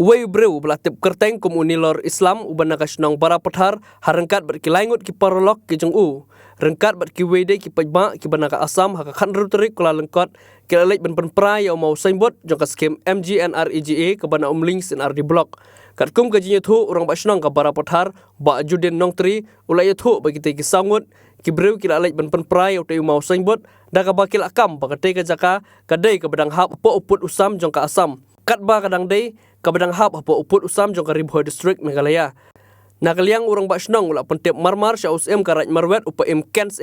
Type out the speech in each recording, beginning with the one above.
Uway Briew belatip kerteng komuni lor Islam uban nakasnong Barapathar harengkat berkilangut ki parolok ki jong rengkat berkiwede ki pajma ki banaka Assam haka khanru terik kula lengkot ki lalek ben Pynpra ya mau saimbot jong ka skem Mgrega ke bana links in RD block kat kum kajinya thu orang basnong ka Barapathar ba juden nong tri ulai thu bagi te ki sangut ki Briew ki lalek ben Pynpra ya te mau saimbot da ka bakil akam bakate ka jaka kadai ka bedang Hapoh uput Assam jong ka Assam kat ba kadang dei kabadang Hapoh uput Assam jong ka Ribhoi district Meghalaya. Nakaliang urang basnong ula pentep marmar sya usm karaj marwet upa kens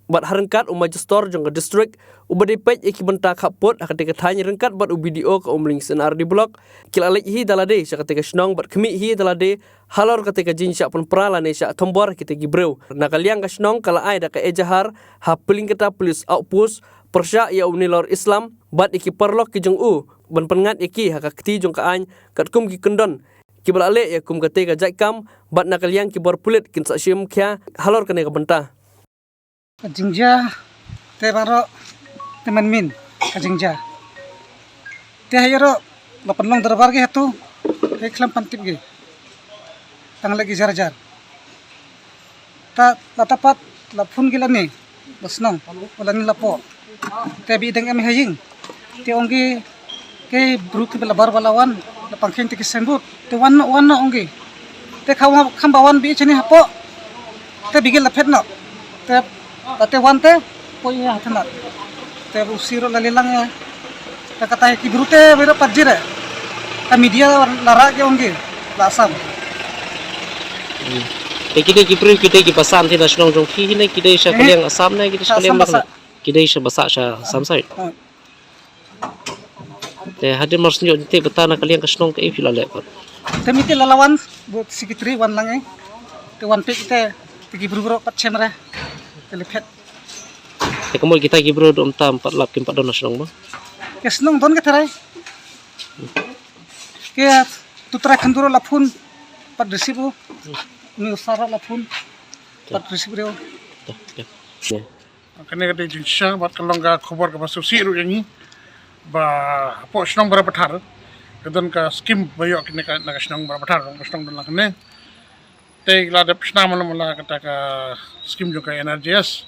bat harengkat majistor jong ka district ubade pej iki bentak Hapoh akatika thanya rengkat bat video ka umling senar di blok kilalek hi dalade sya katika snong bat khmi hi dalade halor katika jin sya Pynpra lane sya thombor kita gi Briew. Nakaliang ka snong kala ai da ka ejahar hapeling kita police outpost persya ya unilor Islam bat iki perlok ki jong ban pengat iki haka keti jong ka an kat kum ki kendon ki balale ya kum kate ka jaikam bat nakaliang ki bor pulit kin sa syem kya halor kane ka benta Jingja te baro teman min ka jingja te hayro lapanlong darbar ge hatu ek khlam pantip ge tang lagi jar ta latapat lapun gilani basnong ulani lapo te bi deng em haying te ongi ke bruki bela bar balawan la pangkhen te kisembut te wanna ongi te khambawan bi chani Hapoh te bigel la phetno te wante poi hathna te usiro la lelang ya te kata ki brute bera pajire ta media lara ke ongi la Assam te kide ki Briew kide ki pasan ti nasional jong ki ne kide sha kaliang Assam ne kide sha kaliang mak kide sha basa sha Assam side te hadir marsnyo te betana kalian kasnong ke filale pot te mite lalawan buat sikitri wan lang te wan pe te ki Briew pat chemra te lepet te kamol kita ki Briew dom tam pat lap kim pat don nasional mo kesnong don ke terai ke tutra khanduro lapun pat resibu ni usara lapun pat resibu kene kate jinsha bat kalonga khobor ka basusi ru yangi ba Hapoh snong Barapathar kedon ka skim bayo kene ka snong Barapathar snong don lakne te la de psna mala kata ka skim jo ka NRJS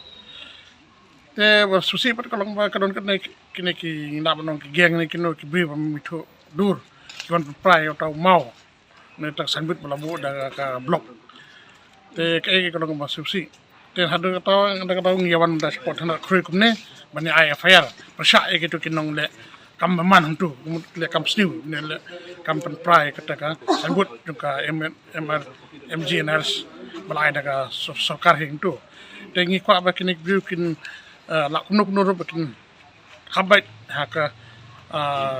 te basusi pat kalong ba kadon kene ki na banong ki geng ne kino ki Briew mitho dur kiwan Pynpra yo tau mau ne tak sanbut bala bo da ka blok te kai kalong basusi te hadu kata ngiawan da sport hana khri kumne bani IFR pasha e gitu kinong le kam man huntu le kam sniu ne le kam Pynpra kata ka sangut juga MGNRs balai daga sarkar hintu te ngi kwa ba kinik Briew kin la kunuk ro bakin khabai haka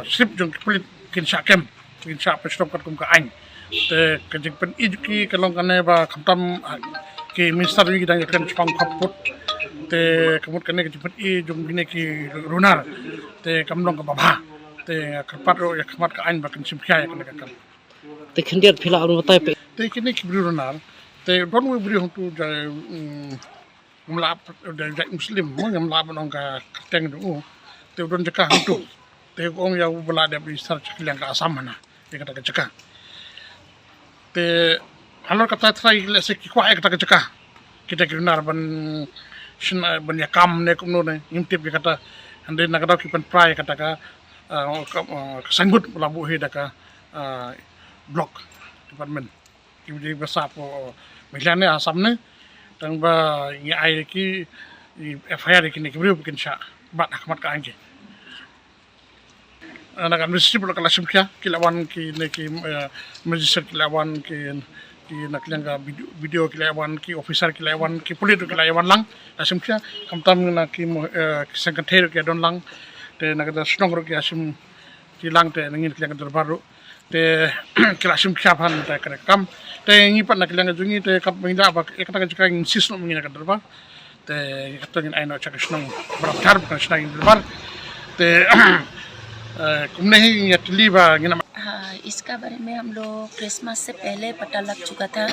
sip jong kulit kin sakem kin sa pestop kat kum ka ain te kajik pen ijuki kalong kane ba khamtam ki minister wi dang kan spang khaput te kamut kane ki pen i jong gine ki runar te kamlong ka baba te khapat ro ya khamat ka ain ba kan simkhya ya kane ka kam te khindiat phila anu tai pe te kine ki Briew runar te don we Briew tu ja mlap da muslim mo ngam lap nong ka teng du te don jaka hantu te ong ya bala da bi sar chakliang ka Assam mana te kata ka jaka te halor kata trai le se ki kwa kata ka jaka kita kinar ban shna ban ya kam ne kumno ne imtip kata ande na kata ki Pynpra kata ka sangut labu he da ka block department ki di basa po miglane Assam ne tang ba ngi ai ki FIR ki ne ki Briew kin sha bat hakmat ka ange ana kan misip lo kala simkya ki lawan ki ne ki magistrate ki lawan ki nakliang ka video ki lawan ki officer ki lawan ki police ki lawan lang asimkya kamtam na ki secretary ki don lang te nakada snong ro ki asim ki lang te ngin ki lang darbaru te kila simkya phan ta kare kam te ngi pat nakliang jungi te kap minda ba ekata ka jika insist no ngin ka darbar te kata ngin aino chak snong Barapathar kan snong darbar te कुमने ही यतलीबा इसका बारे में हम लोग क्रिसमस से पहले पता लग चुका था।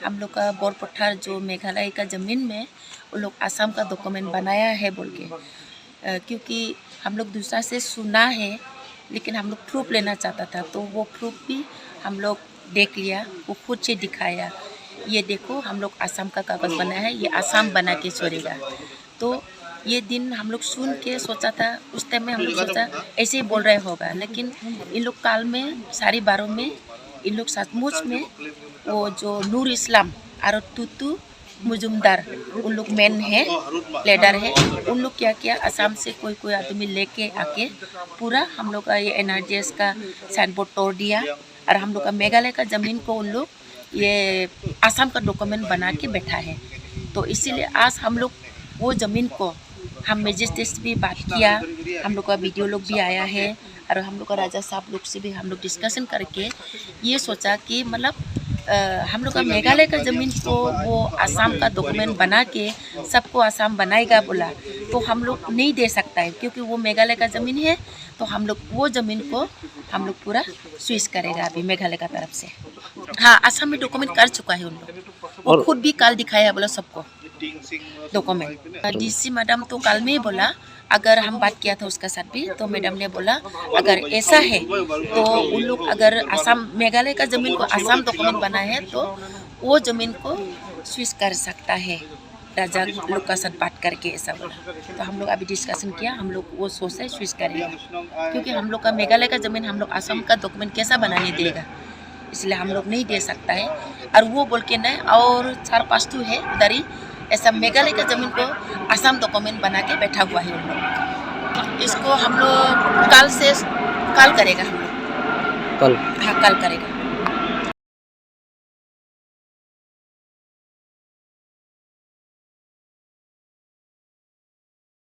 हम लोग का बरपाथार जो मेघालय का ज़मीन में वो लोग आसाम का डॉक्यूमेंट बनाया है बोल के, क्योंकि हम लोग दूसरा से सुना है लेकिन हम लोग प्रूफ लेना चाहता था, तो वो प्रूफ भी हम लोग देख लिया, वो खुद से दिखाया। ये देखो हम लोग आसाम का कागज़ बनाया है, ये आसाम बना के छोड़ेगा। तो ये दिन हम लोग सुन के सोचा था, उस टाइम में हम लोग सोचा ऐसे ही बोल रहे होगा, लेकिन इन लोग काल में 12:30 में इन लोग सचमुच में वो जो नूर इस्लाम और टूटू मुजुमदार उन लोग मेन है, लीडर है, उन लोग क्या किया, असम से कोई आदमी लेके आके पूरा हम लोग का ये NRGS का साइन बोर्ड तोड़ दिया और हम लोग का मेघालय का ज़मीन को उन लोग ये असम का डॉक्यूमेंट बना के बैठा है। तो इसीलिए आज हम लोग वो ज़मीन को हम मजिस्ट्रेट से भी बात किया, हम लोग का वीडियो लोग भी आया है और हम लोग का राजा साहब लोग से भी हम लोग डिस्कशन करके ये सोचा कि मतलब हम लोग का मेघालय का ज़मीन को वो आसाम का डॉक्यूमेंट बना के सबको आसाम बनाएगा बोला, तो हम लोग नहीं दे सकता है क्योंकि वो मेघालय का ज़मीन है। तो हम लोग वो ज़मीन को हम लोग पूरा स्विच करेगा अभी मेघालय का तरफ से। हाँ, आसाम में डॉक्यूमेंट कर चुका है उन लोग, वो खुद भी कल दिखाया बोला सबको डॉक्यूमेंट। DC मैडम तो कल में ही बोला, अगर हम बात किया था उसका साथ भी, तो मैडम ने बोला अगर ऐसा है तो उन लोग अगर आसाम मेघालय का ज़मीन को आसाम डॉक्यूमेंट बना है तो वो ज़मीन को स्विच कर सकता है, राजा लोग का साथ बात करके ऐसा बोला। तो हम लोग अभी डिस्कशन किया, हम लोग वो सोच है स्विच करेगा क्योंकि हम लोग का मेघालय का ज़मीन हम लोग आसाम का डॉक्यूमेंट कैसा बनाने देगा, इसलिए हम लोग नहीं दे सकता है। और वो बोल के नहीं, और 4-5 तो है उधर ही ऐसा मेघालय का ज़मीन को आसाम डॉक्यूमेंट बना के बैठा हुआ है उन लोग। इसको हम लोग कल करेगा हम लोग। कल? हाँ, कल करेगा।